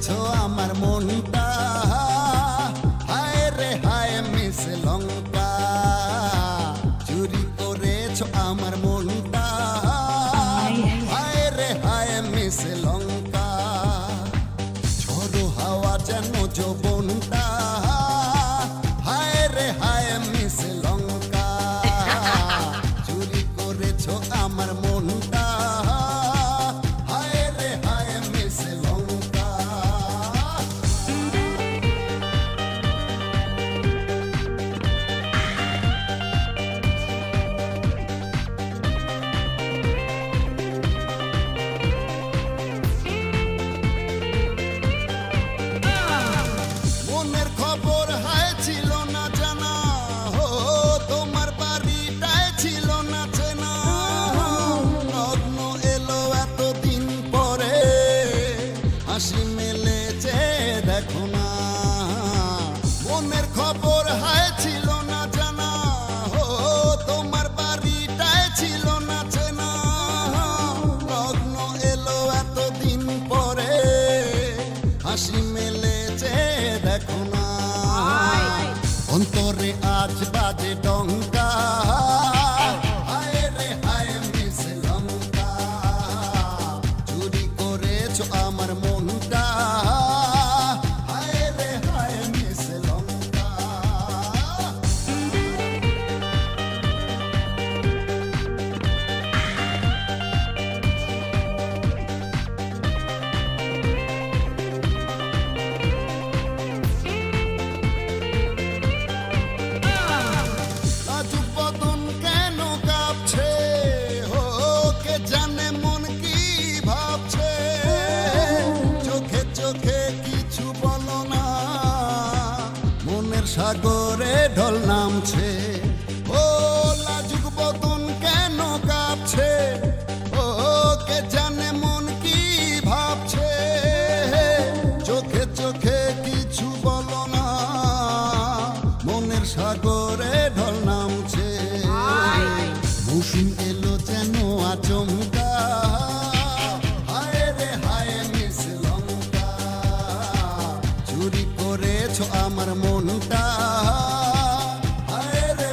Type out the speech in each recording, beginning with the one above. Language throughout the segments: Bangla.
করেছো আমার মনটা, হায় রে হায় মিস লঙ্কা, চুরি করেছো আমার মনটা, হায় রে হায় মিস লঙ্কা। ঝড়ো হাওয়া যেন যৌবনটা, হায় রে হায় মিস লঙ্কা, চুরি করেছো আমার মনটা, হায় রে হায় মিস লঙ্কা। মনের খবর হায় ছিল না জানা, ও তোমার বাড়িটায় ছিল না চেনা, লগ্ন এলো এতদিন পরে, হাসি মেলেছে দেখো না। মনের খবর হায় ছিল না জানা, ও তোমার বাড়িটায় ছিল না চেনা, লগ্ন এলো এতদিন পরে, হাসি মেলেছে দেখো না। অন্তরে আজ বাজে ডঙ্কা, হায় রে হায় মিস লঙ্কা, চুরি করেছো আমার মনটা, হায় রে হায় মিস লঙ্কা। লাজুক বদন কেন কাঁপছে, ও কে জানে মন কি ভাবছে, চোখে চোখে কিছু বলো না, মনের সাগরে ঢল নামছে। ও লাজুক বদন কেন কাঁপছে, ও কে জানে মন কি ভাবছে, চোখে চোখে কিছু বলো না, মনের সাগরে ঢল নামছে। মৌসুম এলো যেন আচমকা, হায় রে হায় মিস লঙ্কা, চুরি করেছো আমার মনটা, হায় রে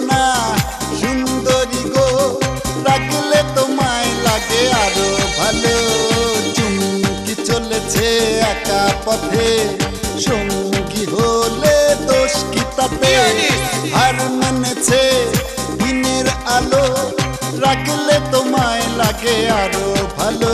না সুন্দরী গো, রাখলে তোমায় লাগে আরো ভালো। চুমকি চলেছে একা পথে, সঙ্গী হলে দোষ কি তাতে? হার মেনেছে দিনের আলো, রাখলে তোমায় লাগে আরো ভালো।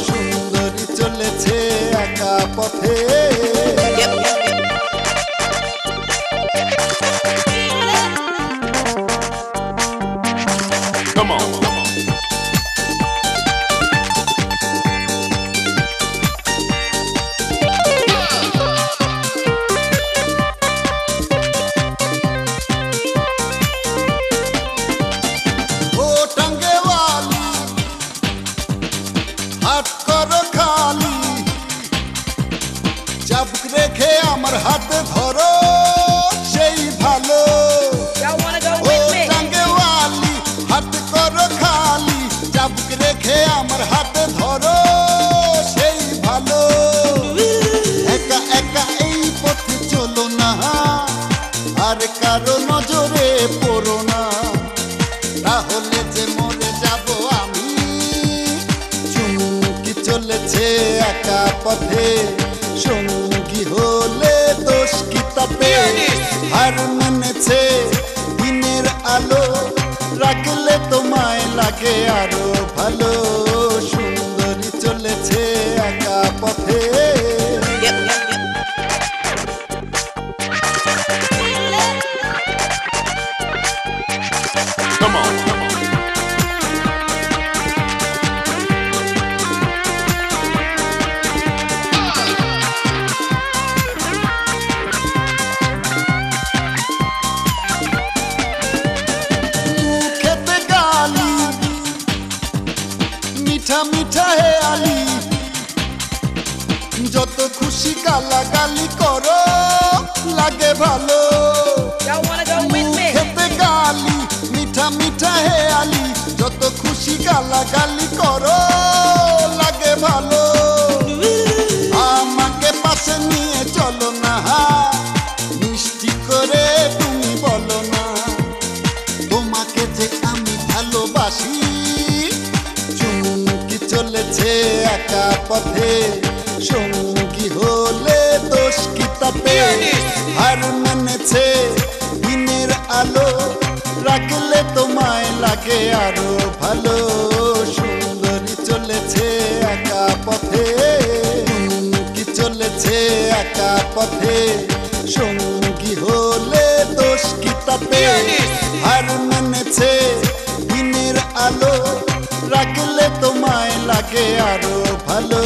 সুন্দরী চলেছে একা পথে। Come on. ও টাঙ্গে ওয়ালি, হাত করো খালি, চাবুক রেখে আমার হাতে ধরো, সেই ভালো। Y'all wanna go O with me? টাঙ্গে ওয়ালি, হাত করো খালি, চাবুক রেখে আমার হাতে ধরো, সেই ভালো। একা একা এই পথে চলো না, আর কারো নজরে পড়ো না, তাহলে যে মরে যাব আমি। চুমকি চলেছে একা পথে, সঙ্গী হলে দোষ কি তাতে? হার মেনেছে দিনের আলো, রাখলে তোমায় লাগে আরো ভালো। সুন্দরী চলেছে একা পথে। Come on. Come on. মুখেতে গালি, মিঠা মিঠা হে আলি, যত খুশি গালাগালি করো, লাগে ভালো। Y'all wanna go with me? মুখেতে গালি, মিঠা মিঠা হে আলি, যত খুশি গালাগালি করো, লাগে ভালো। আমাকে পাশে নিয়ে চলো না, মিষ্টি করে তুমি বলো না, তোমাকে যে আমি ভালোবাসি। চুমকি চলেছে একা পথে, সঙ্গী হলে দোষ কি তাতে? হার মেনেছে দিনের আলো, রাখলে তোমায় লাগে আরো ভালো। সুন্দরী চলেছে একা পথে, চুমকি চলেছে একা পথে, সঙ্গী হলে দোষ কি তাতে? হার মেনেছে দিনের আলো, রাখলে তোমায় লাগে আরো ভালো।